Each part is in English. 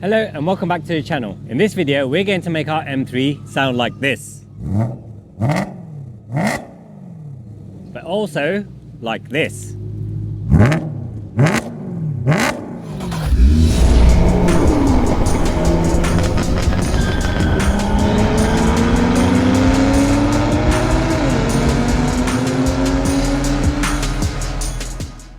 Hello and welcome back to the channel. In this video we're going to make our M3 sound like this, but also like this.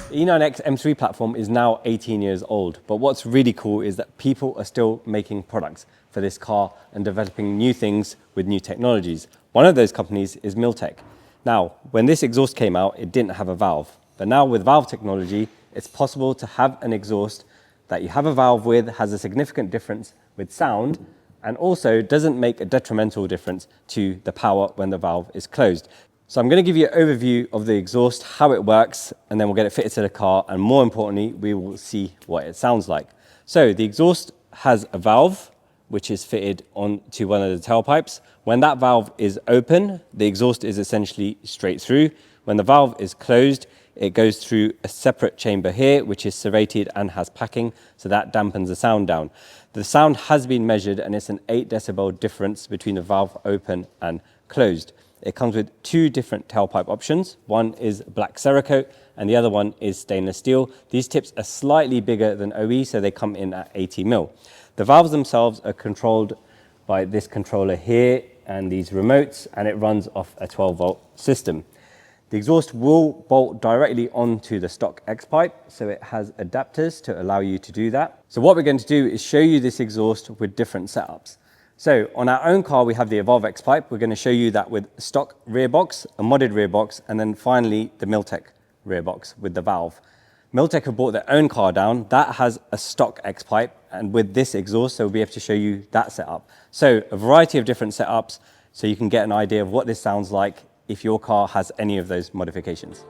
The E9x M3 platform is now 18 years old, but what's really cool is that people are still making products for this car and developing new things with new technologies. One of those companies is Milltek. Now, when this exhaust came out, it didn't have a valve, but now with valve technology, it's possible to have an exhaust that you have a valve with, has a significant difference with sound, and also doesn't make a detrimental difference to the power when the valve is closed. So I'm going to give you an overview of the exhaust, how it works, and then we'll get it fitted to the car, and more importantly, we will see what it sounds like. So the exhaust has a valve, which is fitted onto one of the tailpipes. When that valve is open, the exhaust is essentially straight through. When the valve is closed, it goes through a separate chamber here, which is serrated and has packing, so that dampens the sound down. The sound has been measured, and it's an 8 decibel difference between the valve open and closed. It comes with two different tailpipe options. One is black Cerakote and the other one is stainless steel. These tips are slightly bigger than OE, so they come in at 80 mil. The valves themselves are controlled by this controller here and these remotes, and it runs off a 12-volt system. The exhaust will bolt directly onto the stock X pipe, so it has adapters to allow you to do that. So what we're going to do is show you this exhaust with different setups. So on our own car, we have the Evolve X pipe. We're going to show you that with stock rear box, a modded rear box, and then finally the Milltek rear box with the valve. Milltek have bought their own car down. That has a stock X pipe, and with this exhaust, so we'll be able to show you that setup. So a variety of different setups, so you can get an idea of what this sounds like if your car has any of those modifications.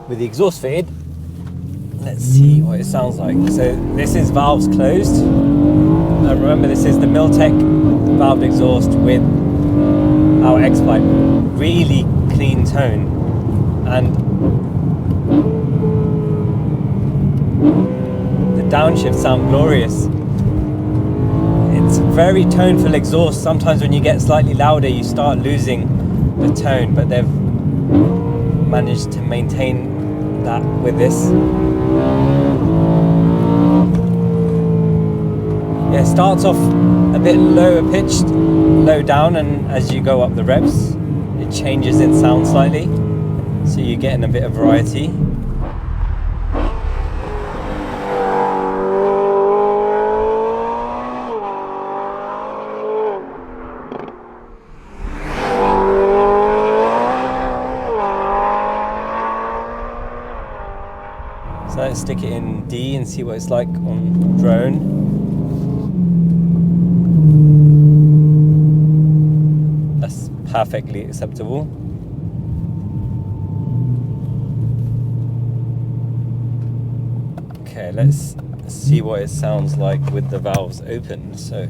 with the exhaust fitted. Let's see what it sounds like. So this is valves closed. And remember, this is the Milltek valved exhaust with our X-pipe. Really clean tone. And the downshifts sound glorious. It's very toneful exhaust. Sometimes when you get slightly louder, you start losing the tone, but they've managed to maintain that with this. Yeah, it starts off a bit lower pitched, low down, and as you go up the revs, it changes in sound slightly, so you're getting a bit of variety. So let's stick it in D and see what it's like on drone. That's perfectly acceptable. Okay, let's see what it sounds like with the valves open. So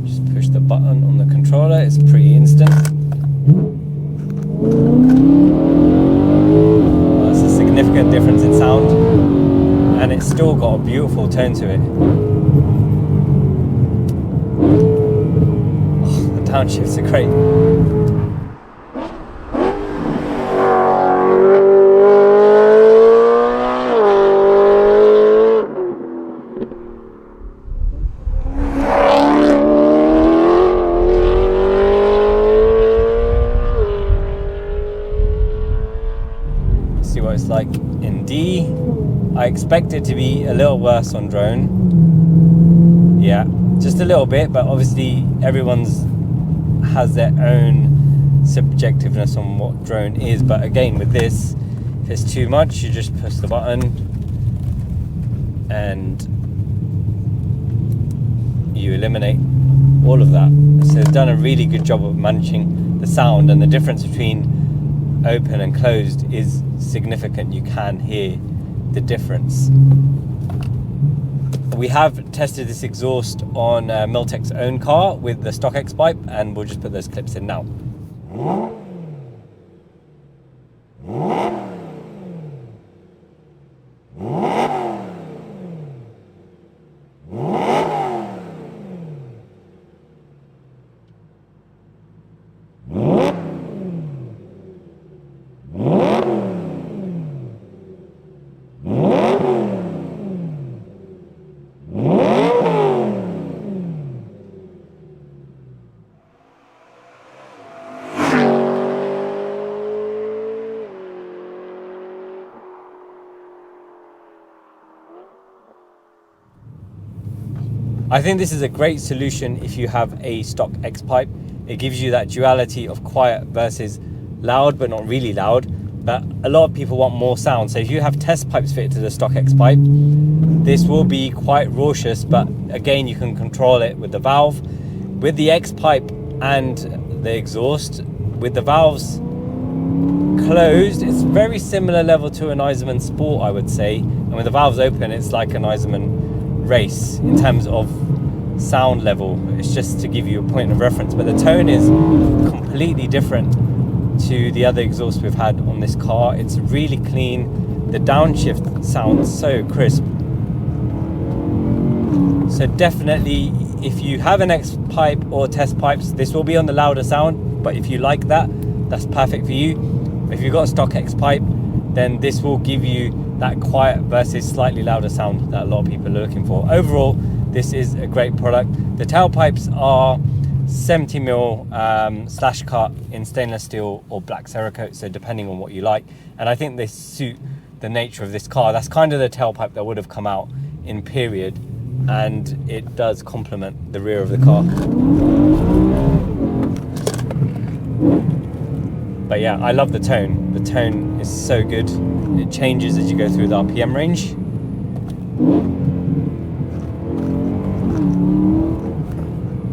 just push the button on the controller, it's pretty instant. That's a significant difference in sound, and it's still got a beautiful tone to it. Oh, the downshifts are great. See what it's like in D. I expect it to be a little worse on drone. Yeah, just a little bit, but obviously everyone's has their own subjectiveness on what drone is. But again, with this, if it's too much, you just push the button and you eliminate all of that. So they've done a really good job of managing the sound, and the difference between open and closed is significant. You can hear the difference. We have tested this exhaust on Milltek's own car with the stock X-pipe, and we'll just put those clips in now. I think this is a great solution if you have a stock X-pipe. It gives you that duality of quiet versus loud, but not really loud. But a lot of people want more sound. So if you have test pipes fitted to the stock X-pipe, this will be quite raucous, but again, you can control it with the valve. With the X-pipe and the exhaust, with the valves closed, it's very similar level to an Eisenman Sport, I would say. And with the valves open, it's like an Eisenman Race in terms of sound level. It's just to give you a point of reference, but the tone is completely different to the other exhausts we've had on this car. It's really clean. The downshift sounds so crisp. So definitely, if you have an X-pipe or test pipes, this will be on the louder sound, but if you like that, that's perfect for you. If you've got a stock X-pipe, then this will give you that quiet versus slightly louder sound that a lot of people are looking for. Overall, this is a great product. The tailpipes are 70mm slash cut in stainless steel or black Cerakote, so depending on what you like. And I think they suit the nature of this car. That's kind of the tailpipe that would have come out in period, and it does complement the rear of the car. But yeah, I love the tone. The tone is so good. It changes as you go through the RPM range.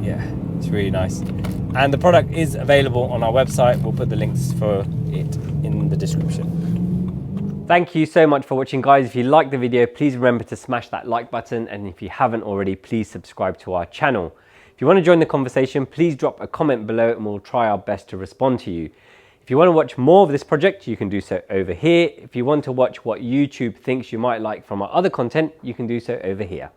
Yeah, it's really nice. And the product is available on our website. We'll put the links for it in the description. Thank you so much for watching, guys. If you liked the video, please remember to smash that like button, and if you haven't already, please subscribe to our channel. If you want to join the conversation, please drop a comment below and we'll try our best to respond to you. If you want to watch more of this project, you can do so over here. If you want to watch what YouTube thinks you might like from our other content, you can do so over here.